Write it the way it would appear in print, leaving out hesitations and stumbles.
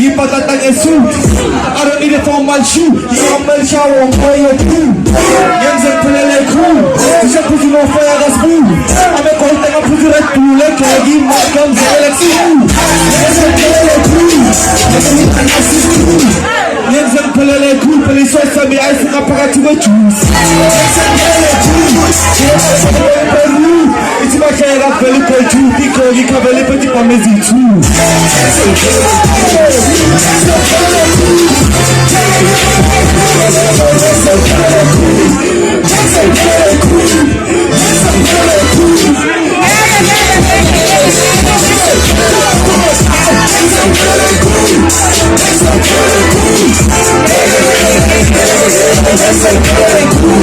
Give us that suit. I don't need a formal shoe. You don't shower on fire too. Young's and Pelele cool. You should put you on fire, that's cool. I'm a cold thing, I put you right through. Like I give my guns, like you. Young's and Pelele cool. Young's and Pelele cool. Police officer me, I think I'm going to juice. Young's and Pelele cool. It's my kind of belly for two. Because you can belly for you, I'm busy too.